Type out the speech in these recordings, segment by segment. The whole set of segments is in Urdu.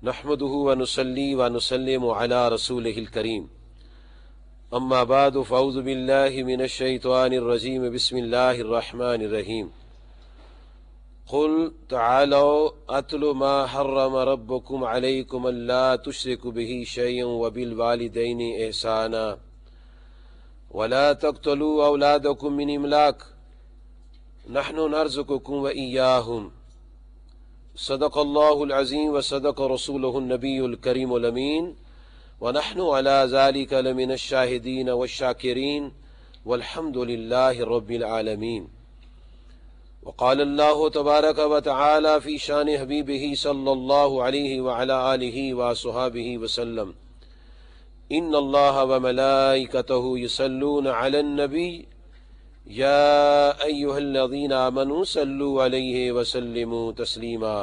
نحمده ونصلي ونسلم على رسوله الكريم اما بعد فاعوذ بالله من الشيطان الرجيم بسم الله الرحمن الرحيم قل تعالوا اتل ما حرم ربكم عليكم الا تشركوا به شيئا وبالوالدين احسانا ولا تقتلوا اولادكم من املاق نحن نرزقكم واياهم صدق اللہ العظیم وصدق رسولہ النبی الکریم الامین ونحن على ذلك لمن الشاہدین والشاکرین والحمد للہ رب العالمین. وقال اللہ تبارک وتعالی فی شان حبیبہ صلی اللہ علیہ وعلى آلہ وصحابہ وسلم ان اللہ وملائکتہ یصلون علی النبی یا ایہا الذین آمنوا صلوا علیہ وسلموا تسلیما.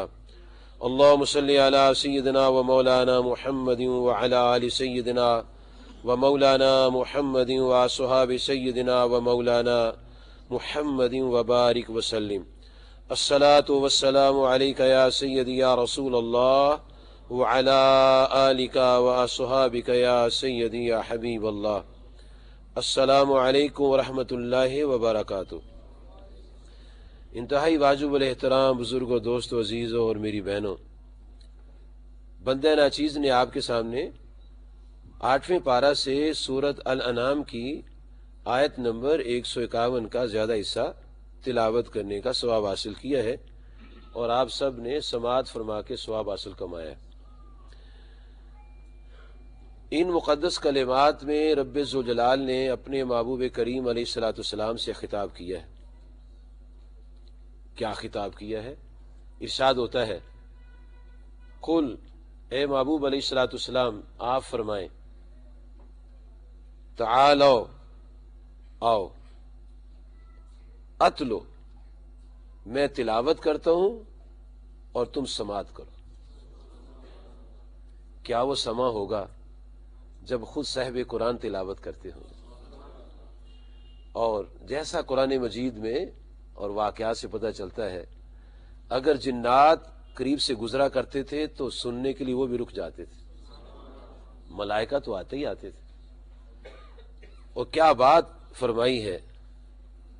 اللہم صلی علی سیدنا و مولانا محمد وعلی آل سیدنا و مولانا محمد وصحاب سیدنا و مولانا محمد وبارک وسلم. الصلاة والسلام علیک یا سیدی یا رسول اللہ وعلی آلک واصحابک یا سیدی یا حبیب اللہ. السلام علیکم ورحمۃ اللہ وبرکاتہ. انتہائی واجب الاحترام بزرگوں، دوستوں، عزیزوں اور میری بہنوں، بندہ ناچیز نے آپ کے سامنے 8ویں پارہ سے سورۃ الانعام کی آیت نمبر 151 کا زیادہ حصہ تلاوت کرنے کا ثواب حاصل کیا ہے اور آپ سب نے سماعت فرما کے ثواب حاصل کمایا. ان مقدس کلمات میں رب ذوالجلال نے اپنے محبوب کریم علیہ الصلوۃ والسلام سے خطاب کیا ہے. کیا خطاب کیا ہے؟ ارشاد ہوتا ہے قل، اے محبوب علیہ الصلوۃ والسلام آپ فرمائیں، تعالو آؤ، اتلو میں تلاوت کرتا ہوں اور تم سماعت کرو. کیا وہ سما ہوگا جب خود صاحب قرآن تلاوت کرتے ہوں؟ اور جیسا قرآن مجید میں اور واقعات سے پتہ چلتا ہے، اگر جنات قریب سے گزرا کرتے تھے تو سننے کے لیے وہ بھی رک جاتے تھے، ملائکہ تو آتے ہی آتے تھے. اور کیا بات فرمائی ہے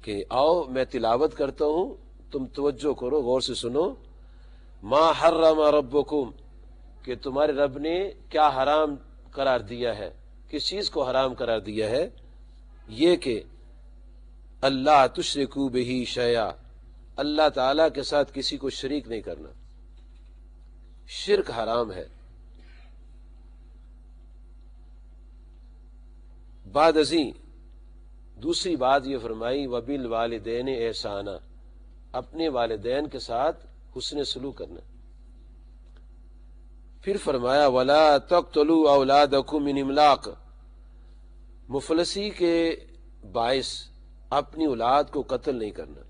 کہ آؤ میں تلاوت کرتا ہوں، تم توجہ کرو، غور سے سنو. ما حرم ربکم، کہ تمہارے رب نے کیا حرام قرار دیا ہے. کس چیز کو حرام قرار دیا ہے؟ یہ کہ اللہ تشرکو بہ شیئا، اللہ تعالی کے ساتھ کسی کو شریک نہیں کرنا. شرک حرام ہے. بعد ازیں دوسری بات یہ فرمائی وبالوالدین احسانا، اپنے والدین کے ساتھ حسن سلوک کرنا. پھر فرمایا ولا تقتلوا اولادکم من املاق، مفلسی کے باعث اپنی اولاد کو قتل نہیں کرنا.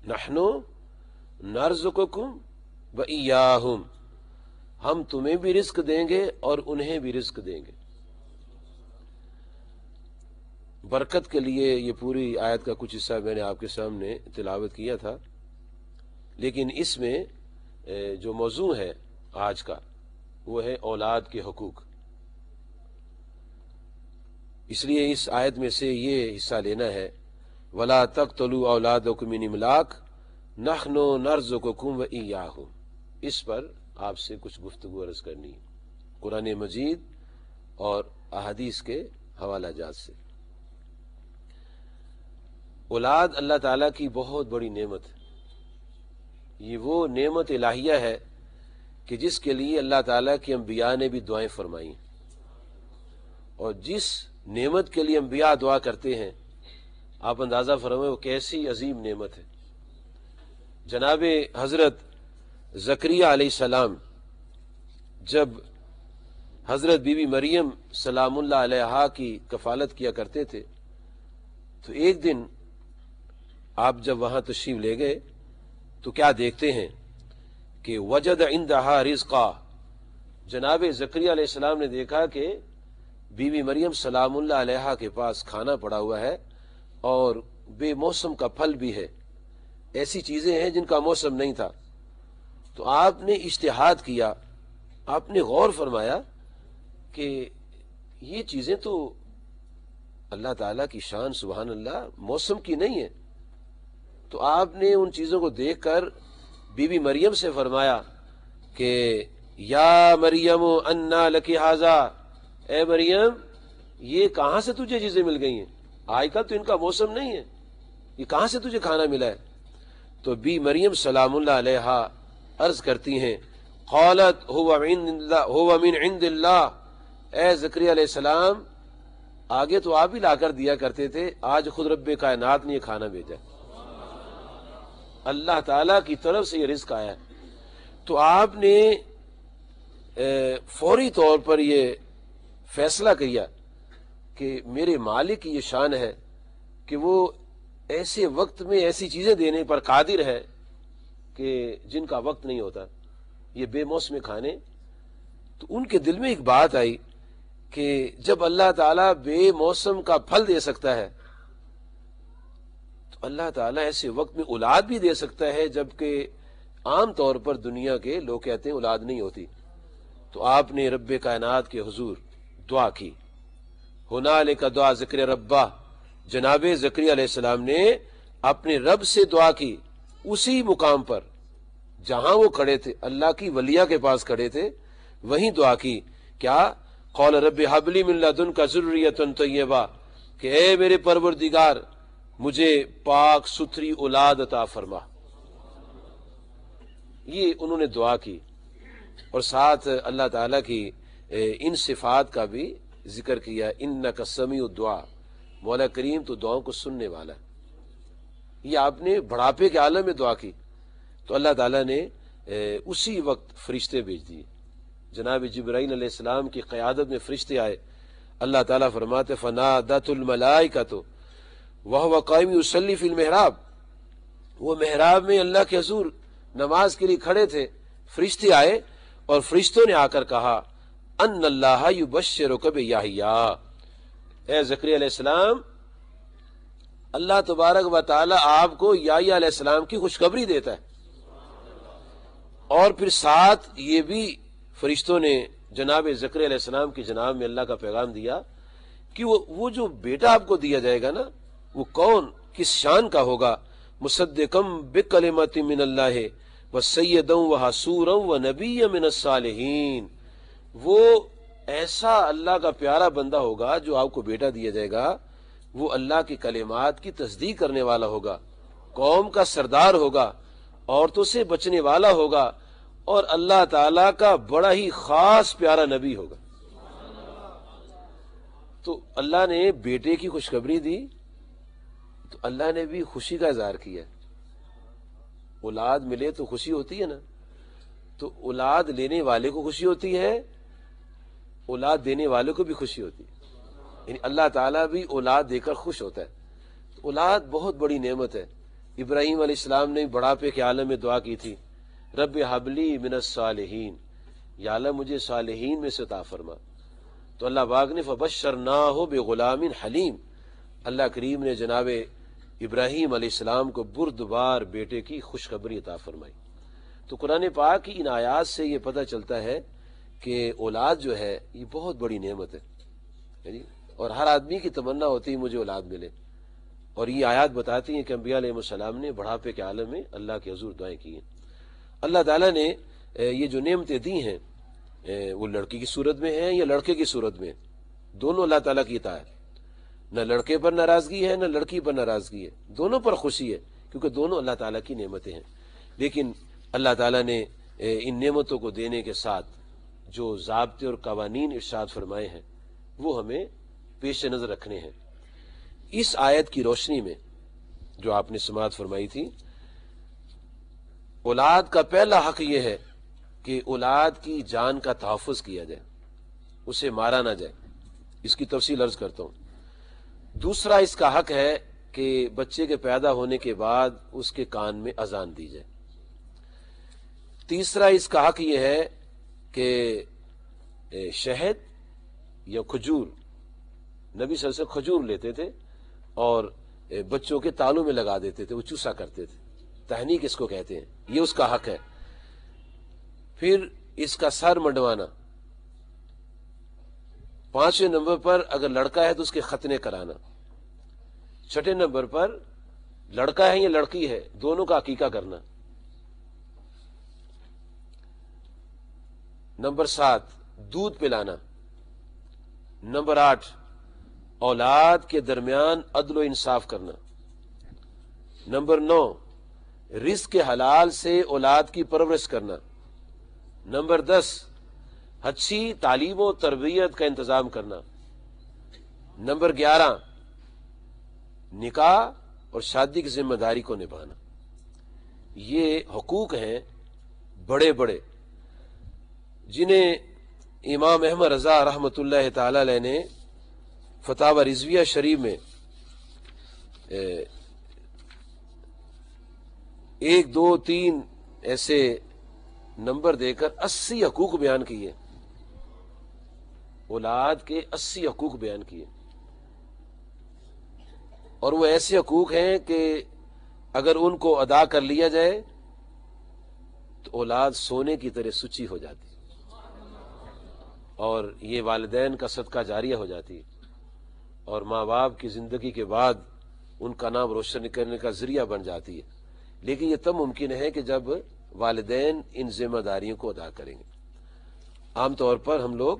نحن نرزقکم وایاہم، ہم تمہیں بھی رزق دیں گے اور انہیں بھی رزق دیں گے. برکت کے لیے یہ پوری آیت کا کچھ حصہ میں نے آپ کے سامنے تلاوت کیا تھا، لیکن اس میں جو موضوع ہے آج کا وہ ہے اولاد کے حقوق. اس لیے اس آیت میں سے یہ حصہ لینا ہے ولا تقتلوا اولادکم من املاق نحن نرزقکم وایاہم. اس پر آپ سے کچھ گفتگو عرض کرنی ہے قرآن مجید اور احادیث کے حوالہ جات سے. اولاد اللہ تعالیٰ کی بہت بڑی نعمت ہے. یہ وہ نعمت الہیہ ہے کہ جس کے لیے اللہ تعالیٰ کے انبیاء نے بھی دعائیں فرمائی، اور جس نعمت کے لیے انبیاء دعا کرتے ہیں آپ اندازہ فرمائیں وہ کیسی عظیم نعمت ہے. جناب حضرت زکریا علیہ السلام جب حضرت بی بی مریم سلام اللہ علیہا کی کفالت کیا کرتے تھے تو ایک دن آپ جب وہاں تشریف لے گئے تو کیا دیکھتے ہیں کہ وجد عندہا رزقا، جناب زکریا علیہ السلام نے دیکھا کہ بی بی مریم سلام اللہ علیہا کے پاس کھانا پڑا ہوا ہے اور بے موسم کا پھل بھی ہے، ایسی چیزیں ہیں جن کا موسم نہیں تھا. تو آپ نے اجتہاد کیا آپ نے غور فرمایا کہ یہ چیزیں تو اللہ تعالیٰ کی شان سبحان اللہ موسم کی نہیں ہے. تو آپ نے ان چیزوں کو دیکھ کر بی بی مریم سے فرمایا کہ یا مریم انا لکی ھذا، اے مریم یہ کہاں سے تجھے چیزیں مل گئی ہیں؟ آج کل تو ان کا موسم نہیں ہے، یہ کہاں سے تجھے کھانا ملا ہے؟ تو بی مریم سلام اللہ علیہا عرض کرتی ہیں قالت هو من عند اللہ، اے زکریا علیہ السلام آگے تو آپ ہی لا کر دیا کرتے تھے، آج خود رب کائنات نے یہ کھانا بھیجا، اللہ تعالیٰ کی طرف سے یہ رزق آیا ہے. تو آپ نے فوری طور پر یہ فیصلہ کیا کہ میرے مالک کی یہ شان ہے کہ وہ ایسے وقت میں ایسی چیزیں دینے پر قادر ہے کہ جن کا وقت نہیں ہوتا، یہ بے موسم کھانے. تو ان کے دل میں ایک بات آئی کہ جب اللہ تعالیٰ بے موسم کا پھل دے سکتا ہے تو اللہ تعالیٰ ایسے وقت میں اولاد بھی دے سکتا ہے، جبکہ عام طور پر دنیا کے لوگ کہتے ہیں اولاد نہیں ہوتی. تو آپ نے رب کائنات کے حضور دعا کی، ہنالک دعا ذکر ربہ، جناب زکریا علیہ السلام نے اپنے رب سے دعا کی اسی مقام پر جہاں وہ کھڑے تھے، اللہ کی ولیہ کے پاس کھڑے تھے، وہیں دعا کی. کیا؟ قول رب ھب لی من لدنک ذریۃ طیبہ، کہ اے میرے پروردگار مجھے پاک ستھری اولاد عطا فرما. یہ انہوں نے دعا کی، اور ساتھ اللہ تعالیٰ کی ان صفات کا بھی ذکر کیا، انک سمیع الدعاء، مولا کریم تو دعاؤں کو سننے والا ہے. یہ آپ نے بڑھاپے کے عالم میں دعا کی تو اللہ تعالیٰ نے اسی وقت فرشتے بھیج دیے. جناب جبرائیل علیہ السلام کی قیادت میں فرشتے آئے. اللہ تعالیٰ فرماتے فنادت الملائکۃ وہو قائم یصلی فی المحراب، وہ محراب میں اللہ کے حضور نماز کے لیے کھڑے تھے، فرشتے آئے اور فرشتوں نے آ کر کہا ان اللہ یبشرک بیحییٰ، اے زکریا علیہ السلام اللہ تبارک و تعالی آپ کو یحییٰ علیہ السلام کی خوشخبری دیتا ہے. اور پھر ساتھ یہ بھی فرشتوں نے جناب زکریا علیہ السلام کی جناب میں اللہ کا پیغام دیا کہ وہ جو بیٹا آپ کو دیا جائے گا نا، وہ کون کس شان کا ہوگا، مصدقم بکلمۃ من اللہ وسیدا وحصورا ونبیا من الصالحین، وہ ایسا اللہ کا پیارا بندہ ہوگا جو آپ کو بیٹا دیا جائے گا، وہ اللہ کی کلمات کی تصدیق کرنے والا ہوگا، قوم کا سردار ہوگا، عورتوں سے بچنے والا ہوگا، اور اللہ تعالیٰ کا بڑا ہی خاص پیارا نبی ہوگا. تو اللہ نے بیٹے کی خوشخبری دی تو اللہ نے بھی خوشی کا اظہار کیا. اولاد ملے تو خوشی ہوتی ہے نا، تو اولاد لینے والے کو خوشی ہوتی ہے، اولاد دینے والے کو بھی خوشی ہوتی ہے. یعنی اللہ تعالیٰ بھی اولاد دے کر خوش ہوتا ہے. اولاد بہت بڑی نعمت ہے. ابراہیم علیہ السلام نے بڑھاپے کے عالم میں دعا کی تھی رب ھب لی من الصالحین، یا اللہ مجھے صالحین میں سے عطا فرما. تو اللہ پاک نے فبشرناہ بغلام حلیم، اللہ کریم نے جناب ابراہیم علیہ السلام کو بردبار بیٹے کی خوشخبری عطا فرمائی. تو قرآن پاک کی ان آیات سے یہ پتہ چلتا ہے کہ اولاد جو ہے یہ بہت بڑی نعمت ہے، اور ہر آدمی کی تمنا ہوتی ہے مجھے اولاد ملے. اور یہ آیات بتاتی ہیں کہ انبیاء علیہ السلام نے بڑھاپے کے عالم میں اللہ کے حضور دعائیں کی ہیں. اللہ تعالیٰ نے یہ جو نعمتیں دی ہیں وہ لڑکی کی صورت میں ہیں یا لڑکے کی صورت میں، دونوں اللہ تعالیٰ کی عطا ہے. نہ لڑکے پر ناراضگی ہے نہ لڑکی پر ناراضگی ہے، دونوں پر خوشی ہے، کیونکہ دونوں اللہ تعالیٰ کی نعمتیں ہیں. لیکن اللہ تعالیٰ نے ان نعمتوں کو دینے کے ساتھ جو ضابطے اور قوانین ارشاد فرمائے ہیں وہ ہمیں پیش نظر رکھنے ہیں. اس آیت کی روشنی میں جو آپ نے سماعت فرمائی تھی، اولاد کا پہلا حق یہ ہے کہ اولاد کی جان کا تحفظ کیا جائے، اسے مارا نہ جائے. اس کی تفصیل عرض کرتا ہوں. دوسرا اس کا حق ہے کہ بچے کے پیدا ہونے کے بعد اس کے کان میں اذان دی جائے. تیسرا اس کا حق یہ ہے کہ شہد یا کھجور، نبی صلی اللہ علیہ وسلم کھجور لیتے تھے اور بچوں کے تالوں میں لگا دیتے تھے، وہ چوسا کرتے تھے، تحنیک اس کو کہتے ہیں، یہ اس کا حق ہے. پھر اس کا سر منڈوانا، 5ویں نمبر پر اگر لڑکا ہے تو اس کے ختنے کرانا، 6 نمبر پر لڑکا ہے یا لڑکی ہے دونوں کا عقیقہ کرنا، نمبر 7 دودھ پلانا، نمبر 8 اولاد کے درمیان عدل و انصاف کرنا، نمبر 9 رزق کے حلال سے اولاد کی پرورش کرنا، نمبر 10 اچھی تعلیم و تربیت کا انتظام کرنا، نمبر 11 نکاح اور شادی کی ذمہ داری کو نبھانا۔ یہ حقوق ہیں بڑے بڑے جنہیں امام احمد رضا رحمۃ اللہ تعالی علیہ نے فتاوی رضویہ شریف میں 1 2 3 ایسے نمبر دے کر 80 حقوق بیان کیے، اولاد کے 80 حقوق بیان کیے، اور وہ ایسے حقوق ہیں کہ اگر ان کو ادا کر لیا جائے تو اولاد سونے کی طرح سچی ہو جاتی اور یہ والدین کا صدقہ جاریہ ہو جاتی اور ماں باپ کی زندگی کے بعد ان کا نام روشن کرنے کا ذریعہ بن جاتی ہے۔ لیکن یہ تب ممکن ہے کہ جب والدین ان ذمہ داریوں کو ادا کریں گے۔ عام طور پر ہم لوگ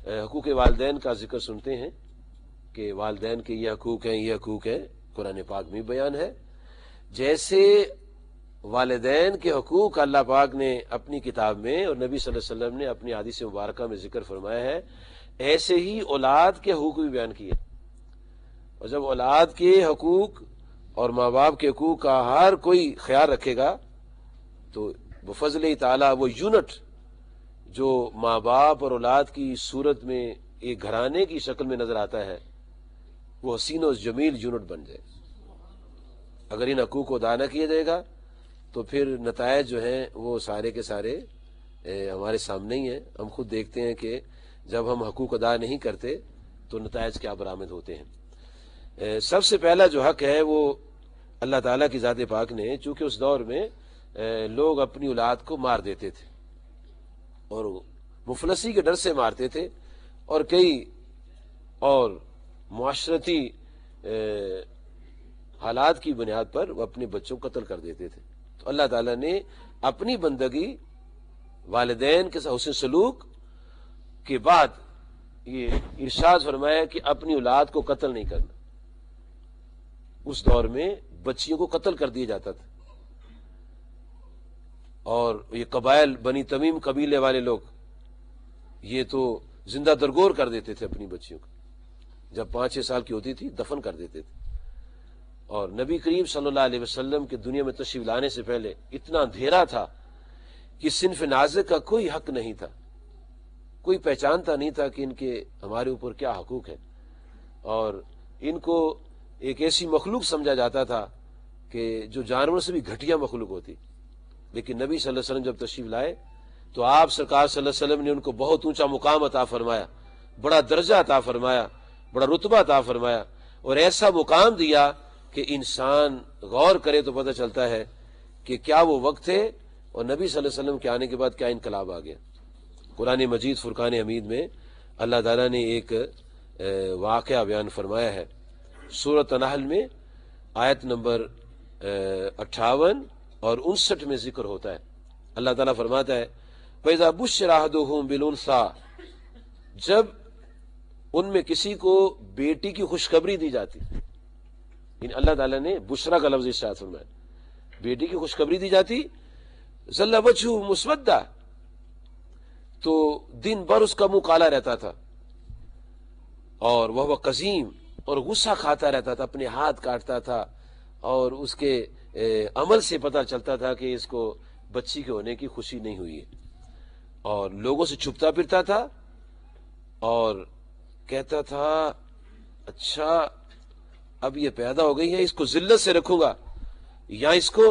حقوق والدین کا ذکر سنتے ہیں کہ والدین کے یہ حقوق ہیں، یہ حقوق ہیں، قرآن پاک میں بیان ہے۔ جیسے والدین کے حقوق اللہ پاک نے اپنی کتاب میں اور نبی صلی اللہ علیہ وسلم نے اپنی حدیث مبارکہ میں ذکر فرمایا ہے، ایسے ہی اولاد کے حقوق بھی بیان کیے۔ اور جب اولاد کے حقوق اور ماں باپ کے حقوق کا ہر کوئی خیال رکھے گا تو بفضل تعالیٰ وہ یونٹ جو ماں باپ اور اولاد کی صورت میں ایک گھرانے کی شکل میں نظر آتا ہے وہ حسین و جمیل یونٹ بن جائے۔ اگر ان حقوق کو ادا نہ کیا جائے گا تو پھر نتائج جو ہیں وہ سارے کے سارے ہمارے سامنے ہی ہیں۔ ہم خود دیکھتے ہیں کہ جب ہم حقوق ادا نہیں کرتے تو نتائج کیا برآمد ہوتے ہیں۔ سب سے پہلا جو حق ہے وہ اللہ تعالیٰ کی ذات پاک نے، چونکہ اس دور میں لوگ اپنی اولاد کو مار دیتے تھے اور مفلسی کے ڈر سے مارتے تھے، اور کئی اور معاشرتی حالات کی بنیاد پر وہ اپنے بچوں کو قتل کر دیتے تھے۔ تو اللہ تعالیٰ نے اپنی بندگی والدین کے ساتھ حسن سلوک کے بعد یہ ارشاد فرمایا کہ اپنی اولاد کو قتل نہیں کرنا۔ اس دور میں بچیوں کو قتل کر دیا جاتا تھا، اور یہ قبائل بنی تمیم قبیلے والے لوگ یہ تو زندہ درگور کر دیتے تھے اپنی بچیوں کو، جب 5-6 سال کی ہوتی تھی دفن کر دیتے تھے۔ اور نبی کریم صلی اللہ علیہ وسلم کے دنیا میں تشریف لانے سے پہلے اتنا اندھیرا تھا کہ صنف نازک کا کوئی حق نہیں تھا، کوئی پہچانتا نہیں تھا کہ ان کے ہمارے اوپر کیا حقوق ہیں، اور ان کو ایک ایسی مخلوق سمجھا جاتا تھا کہ جو جانوروں سے بھی گھٹیا مخلوق ہوتی۔ لیکن نبی صلی اللہ علیہ وسلم جب تشریف لائے تو آپ سرکار صلی اللہ علیہ وسلم نے ان کو بہت اونچا مقام عطا فرمایا، بڑا درجہ عطا فرمایا، بڑا رتبہ عطا فرمایا، اور ایسا مقام دیا کہ انسان غور کرے تو پتہ چلتا ہے کہ کیا وہ وقت ہے، اور نبی صلی اللہ علیہ وسلم کے آنے کے بعد کیا انقلاب آ گیا۔ قرآن مجید فرقان حمید میں اللہ تعالیٰ نے ایک واقعہ بیان فرمایا ہے، سورۃ نحل میں آیت نمبر 58 اور 59 میں ذکر ہوتا ہے۔ اللہ تعالیٰ فرماتا ہے فَإِذَا بُشِّرَ أَحَدُهُم بِالْأُنثىٰ، جب ان میں کسی کو بیٹی کی خوشخبری دی جاتی، یعنی اللہ تعالیٰ نے بشرا کا لفظ ارشاد فرمایا، بیٹی کی خوشخبری دی جاتی، ظل وجهه مسودہ، تو دن بھر اس کا منہ کالا رہتا تھا، اور وہ قزیم، اور غصہ کھاتا رہتا تھا، اپنے ہاتھ کاٹتا تھا، اور اس کے عمل سے پتہ چلتا تھا کہ اس کو بچی کے ہونے کی خوشی نہیں ہوئی ہے، اور لوگوں سے چھپتا پھرتا تھا اور کہتا تھا اچھا اب یہ پیدا ہو گئی ہے، اس کو ذلت سے رکھوں گا، یا اس کو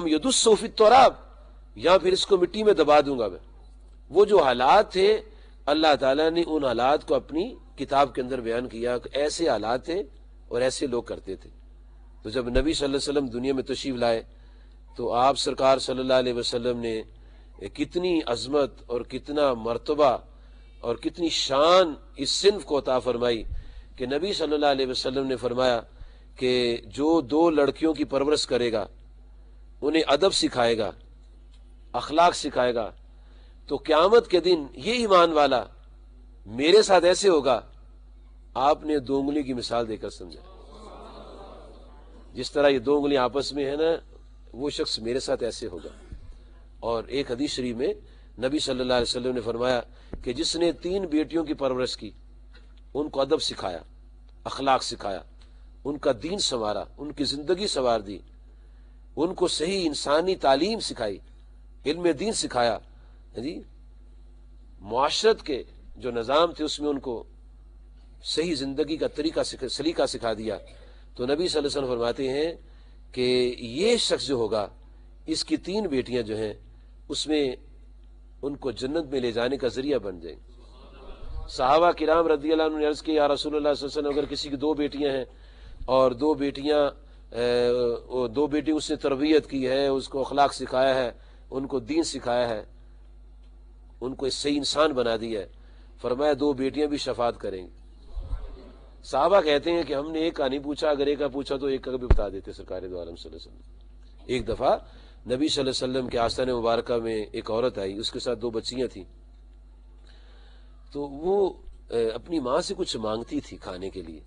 یدسو فی التراب، یا پھر اس کو مٹی میں دبا دوں گا میں۔ وہ جو حالات تھے اللہ تعالیٰ نے ان حالات کو اپنی کتاب کے اندر بیان کیا کہ ایسے حالات تھے اور ایسے لوگ کرتے تھے۔ تو جب نبی صلی اللہ علیہ وسلم دنیا میں تشریف لائے تو آپ سرکار صلی اللہ علیہ وسلم نے کتنی عظمت اور کتنا مرتبہ اور کتنی شان اس صنف کو عطا فرمائی کہ نبی صلی اللہ علیہ وسلم نے فرمایا کہ جو 2 لڑکیوں کی پرورش کرے گا، انہیں ادب سکھائے گا، اخلاق سکھائے گا، تو قیامت کے دن یہ ایمان والا میرے ساتھ ایسے ہوگا، آپ نے 2 انگلی کی مثال دے کر سمجھا، جس طرح یہ 2 انگلیاں آپس میں ہے نا، وہ شخص میرے ساتھ ایسے ہوگا۔ اور ایک حدیث شریف میں نبی صلی اللہ علیہ وسلم نے فرمایا کہ جس نے 3 بیٹیوں کی پرورش کی، ان کو ادب سکھایا، اخلاق سکھایا، ان کا دین سنوارا، ان کی زندگی سنوار دی، ان کو صحیح انسانی تعلیم سکھائی، علم دین سکھایا، جی معاشرت کے جو نظام تھے اس میں ان کو صحیح زندگی کا سلیقہ سکھا دیا، تو نبی صلی اللہ علیہ وسلم فرماتے ہیں کہ یہ شخص جو ہوگا، اس کی 3 بیٹیاں جو ہیں اس میں ان کو جنت میں لے جانے کا ذریعہ بن جائیں گے۔ صحابہ کرام رضی اللہ عنہ نے عرض کی، یا رسول اللہ صلی اللہ علیہ وسلم، اگر کسی کی 2 بیٹیاں ہیں اور 2 بیٹی اس نے تربیت کی ہے، اس کو اخلاق سکھایا ہے، ان کو دین سکھایا ہے، ان کو صحیح انسان بنا دیا ہے، فرمایا 2 بیٹیاں بھی شفاعت کریں گی۔ صحابہ کہتے ہیں کہ ہم نے ایک کا نہیں پوچھا، اگر ایک کا پوچھا تو ایک کا بھی بتا دیتے سرکار دو عالم صلی اللہ علیہ وسلم۔ ایک دفعہ نبی صلی اللہ علیہ وسلم کے آستان مبارکہ میں ایک عورت آئی، اس کے ساتھ 2 بچیاں تھیں، تو وہ اپنی ماں سے کچھ مانگتی تھی کھانے کے لیے،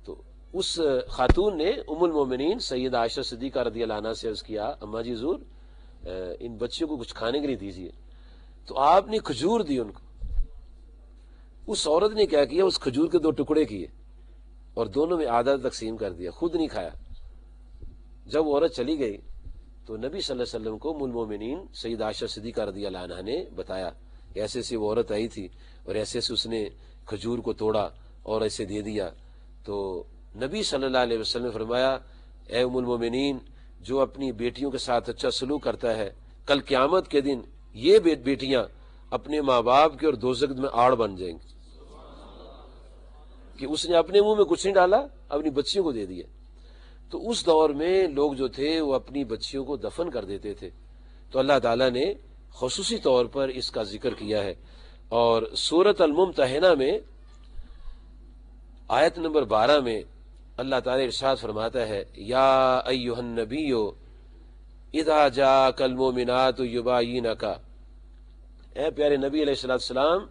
تو اس خاتون نے ام المومنین سیدہ عائشہ صدیقہ رضی اللہ عنہا سے عرض کیا، اماں جی حضور ان بچیوں کو کچھ کھانے کے لیے دیجیے، تو آپ نے کھجور دی ان کو۔ اس عورت نے کیا کیا، اس کھجور کے 2 ٹکڑے کیے اور دونوں میں آدھا تقسیم کر دیا، خود نہیں کھایا۔ جب وہ عورت چلی گئی تو نبی صلی اللہ علیہ وسلم کو ام المومنین سیدہ عائشہ صدیقہ رضی اللہ عنہا نے بتایا کہ ایسے سے وہ عورت آئی تھی اور ایسے سے اس نے کھجور کو توڑا اور ایسے دے دیا۔ تو نبی صلی اللہ علیہ وسلم نے فرمایا، اے ام المومنین، جو اپنی بیٹیوں کے ساتھ اچھا سلوک کرتا ہے، کل قیامت کے دن یہ بیٹیاں اپنے ماں باپ کے اور دوزخ میں آڑ بن جائیں گی، کہ اس نے اپنے منہ میں کچھ نہیں ڈالا، اپنی بچیوں کو دے دیا۔ تو اس دور میں لوگ جو تھے وہ اپنی بچیوں کو دفن کر دیتے تھے، تو اللہ تعالیٰ نے خصوصی طور پر اس کا ذکر کیا ہے، اور سورۃ الممتحنہ میں آیت نمبر 12 میں اللہ تعالیٰ ارشاد فرماتا ہے، یا ایھا النبی اذا جاءک المؤمنات یبایعنک، اے پیارے نبی علیہ السلام،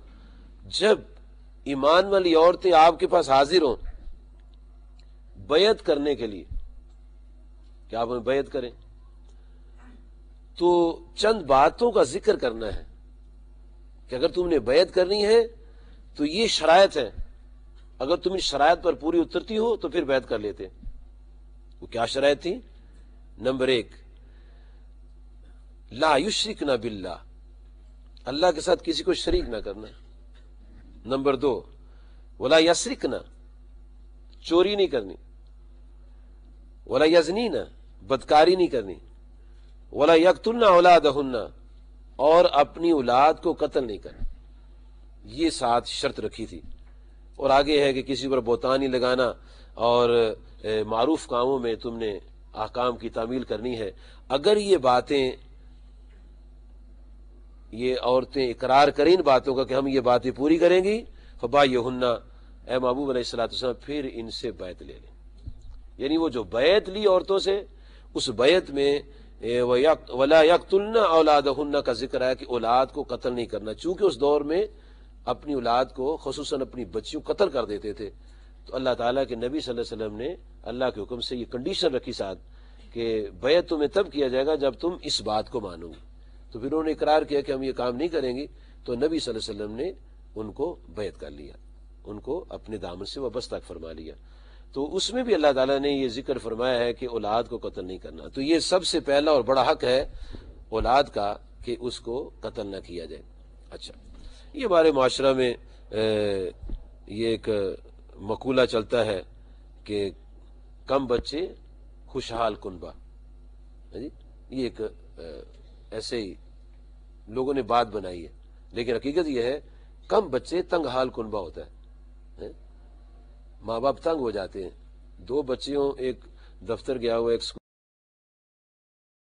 جب ایمان والی عورتیں آپ کے پاس حاضر ہوں بیعت کرنے کے لیے کہ آپ انہیں بیعت کریں، تو چند باتوں کا ذکر کرنا ہے کہ اگر تم نے بیعت کرنی ہے تو یہ شرائط ہے، اگر تم اس شرائط پر پوری اترتی ہو تو پھر بیعت کر لیتے۔ وہ کیا شرائط تھی؟ نمبر 1، لا یشرکن باللہ، اللہ کے ساتھ کسی کو شریک نہ کرنا۔ نمبر 2، ولا یسرکن، چوری نہیں کرنی، ولا یزنین، بدکاری نہیں کرنی، ولا یقتلن اولادہن، اور اپنی اولاد کو قتل نہیں کرنا۔ یہ 7 شرط رکھی تھی، اور آگے ہے کہ کسی پر بہتان نہیں لگانا، اور معروف کاموں میں تم نے احکام کی تعمیل کرنی ہے۔ اگر یہ باتیں، یہ عورتیں اقرار کریں ان باتوں کا کہ ہم یہ باتیں پوری کریں گی، فبایعہن، اے محبوب علیہ السلام پھر ان سے بیعت لے لیں۔ یعنی وہ جو بیعت لی عورتوں سے، اس بیعت میں ولا یقتلن اولادہن کا ذکر ہے کہ اولاد کو قتل نہیں کرنا، چونکہ اس دور میں اپنی اولاد کو، خصوصاً اپنی بچیوں کو قتل کر دیتے تھے، تو اللہ تعالیٰ کے نبی صلی اللہ علیہ وسلم نے اللہ کے حکم سے یہ کنڈیشن رکھی ساتھ کہ بیعت تمہیں تب کیا جائے گا جب تم اس بات کو مانو گے۔ تو پھر انہوں نے اقرار کیا کہ ہم یہ کام نہیں کریں گے، تو نبی صلی اللہ علیہ وسلم نے ان کو بیعت کر لیا، ان کو اپنے دامن سے وابستہ فرما لیا۔ تو اس میں بھی اللہ تعالیٰ نے یہ ذکر فرمایا ہے کہ اولاد کو قتل نہیں کرنا۔ تو یہ سب سے پہلا اور بڑا حق ہے اولاد کا کہ اس کو قتل نہ کیا جائے۔ اچھا، یہ ہمارے معاشرہ میں یہ ایک مقولہ چلتا ہے کہ کم بچے خوشحال کنبہ، یہ ایک ایسے ہی لوگوں نے بات بنائی ہے، لیکن حقیقت یہ ہے کم بچے تنگ حال کنبہ ہوتا ہے۔ ماں باپ تنگ ہو جاتے ہیں، 2 بچیوں، ایک دفتر گیا ہوا، ایک